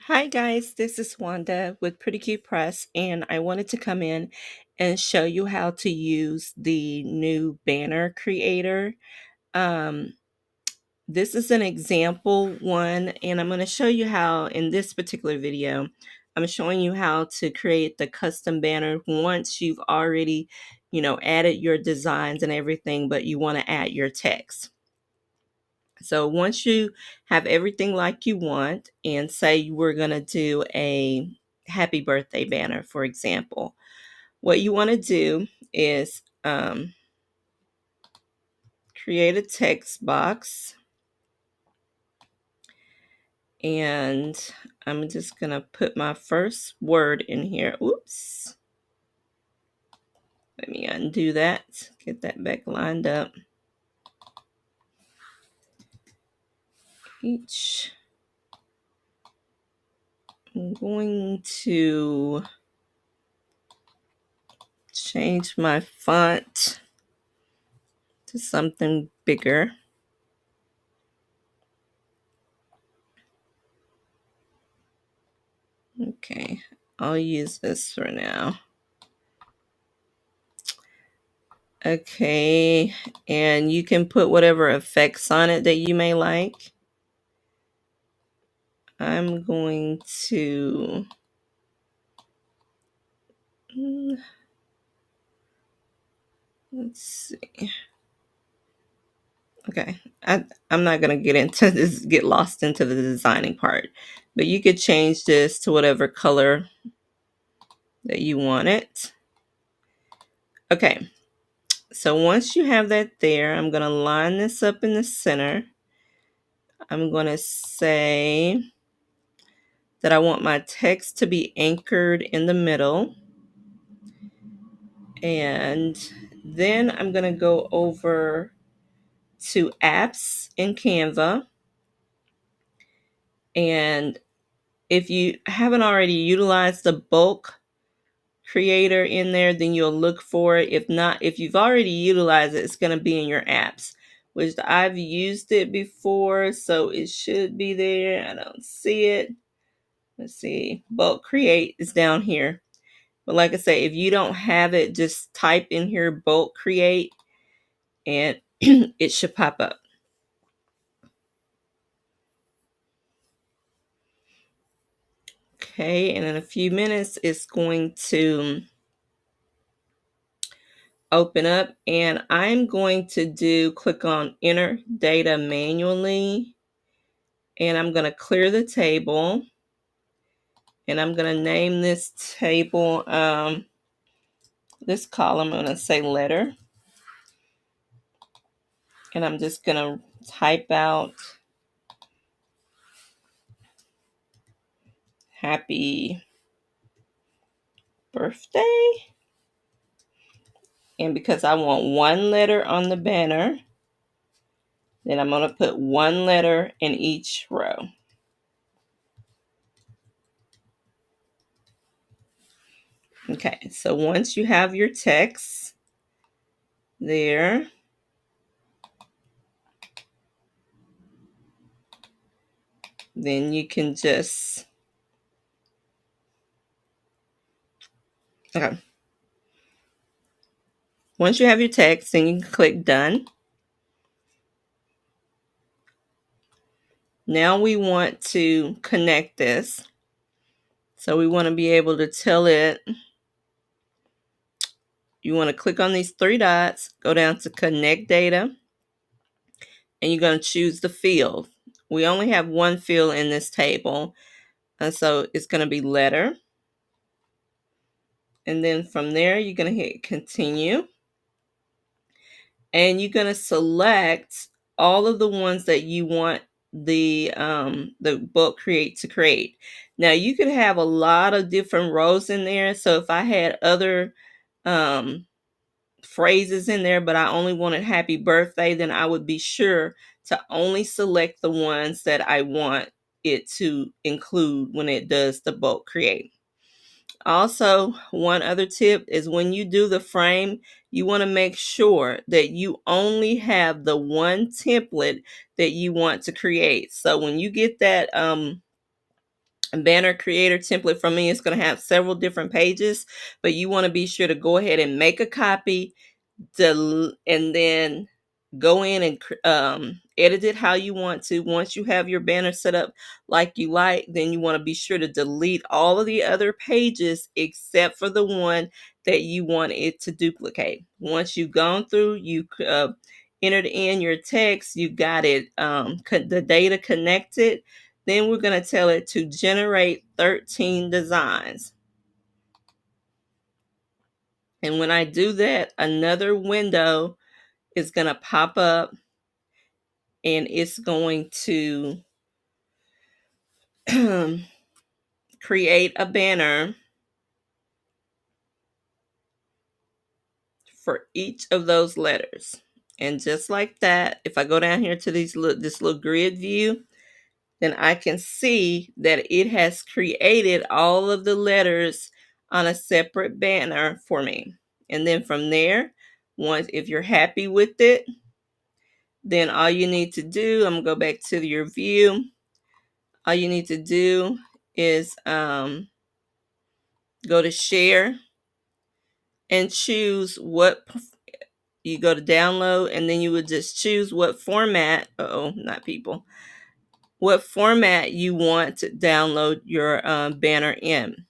Hi guys, this is Wanda with Pretty Cute Press, and I wanted to come in and show you how to use the new banner creator. Um, this is an example one, and I'm going to show you how in this particular video, I'm showing you how to create the custom banner once you've already, added your designs and everything, but you want to add your text. So once you have everything like you want, and say we're going to do a happy birthday banner, for example, what you want to do is create a text box. And I'm just going to put my first word in here. Oops. Let me undo that. Get that back lined up. I'm going to change my font to something bigger. Okay, I'll use this for now. Okay, and you can put whatever effects on it that you may like. I'm going to let's see. Okay, I'm not gonna get into this, get lost into the designing part, but you could change this to whatever color that you want it. Okay, so once you have that there, I'm gonna line this up in the center. I'm gonna say that I want my text to be anchored in the middle. And then I'm going to go over to apps in Canva. And if you haven't already utilized the bulk creator in there, then you'll look for it. If not, if you've already utilized it, it's going to be in your apps, which I've used it before, so it should be there. I don't see it. Let's see. Bulk create is down here. But like I say, if you don't have it, just type in here bulk create and it should pop up. Okay, and in a few minutes, it's going to open up, and I'm going to click on enter data manually, and I'm going to clear the table, and I'm going to name this table, this column, I'm going to say letter, and I'm just going to type out happy birthday. And because I want one letter on the banner, then I'm going to put one letter in each row. Okay, so once you have your text there, then you can just, okay. Once you have your text, then you can click done. Now we want to connect this. So we want to be able to tell it, you want to click on these three dots, go down to connect data, and you're going to choose the field. We only have one field in this table, and so it's going to be letter. And then from there, you're going to hit continue. And you're going to select all of the ones that you want the book create to create. Now you could have a lot of different rows in there. So if I had other phrases in there, but I only wanted happy birthday, then I would be sure to only select the ones that I want it to include when it does the bulk create. Also, one other tip is when you do the frame, you want to make sure that you only have the one template that you want to create. So when you get that A banner creator template from me is going to have several different pages, but you want to be sure to go ahead and make a copy, and then go in and edit it how you want to. Once you have your banner set up like you like, then you want to be sure to delete all of the other pages except for the one that you want it to duplicate. Once you've gone through, you entered in your text, you got it, the data connected, then we're going to tell it to generate 13 designs. And when I do that, another window is going to pop up, and it's going to create a banner for each of those letters. And just like that, if I go down here to this little grid view, then I can see that it has created all of the letters on a separate banner for me. And then from there, once if you're happy with it, then all you need to do, I'm gonna go back to your view. All you need to do is go to share and choose what you go to download, and then you would just choose what format, not people, what format you want to download your banner in.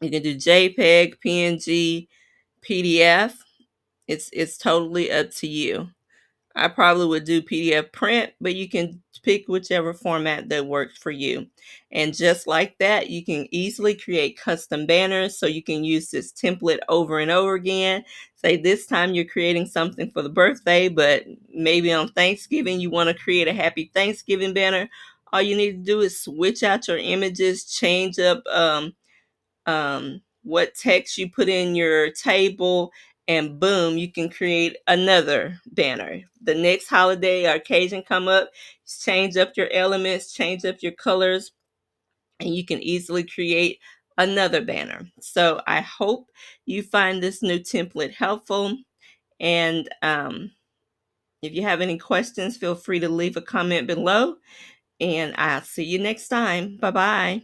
You can do JPEG, PNG, PDF. It's totally up to you. I probably would do PDF print, but you can pick whichever format that works for you. And just like that, you can easily create custom banners, so you can use this template over and over again. Say this time you're creating something for the birthday, but maybe on Thanksgiving you want to create a happy Thanksgiving banner. All you need to do is switch out your images, change up what text you put in your table, and boom, you can create another banner. The next holiday or occasion come up, change up your elements, change up your colors, and you can easily create another banner. So I hope you find this new template helpful. And if you have any questions, feel free to leave a comment below. And I'll see you next time. Bye-bye.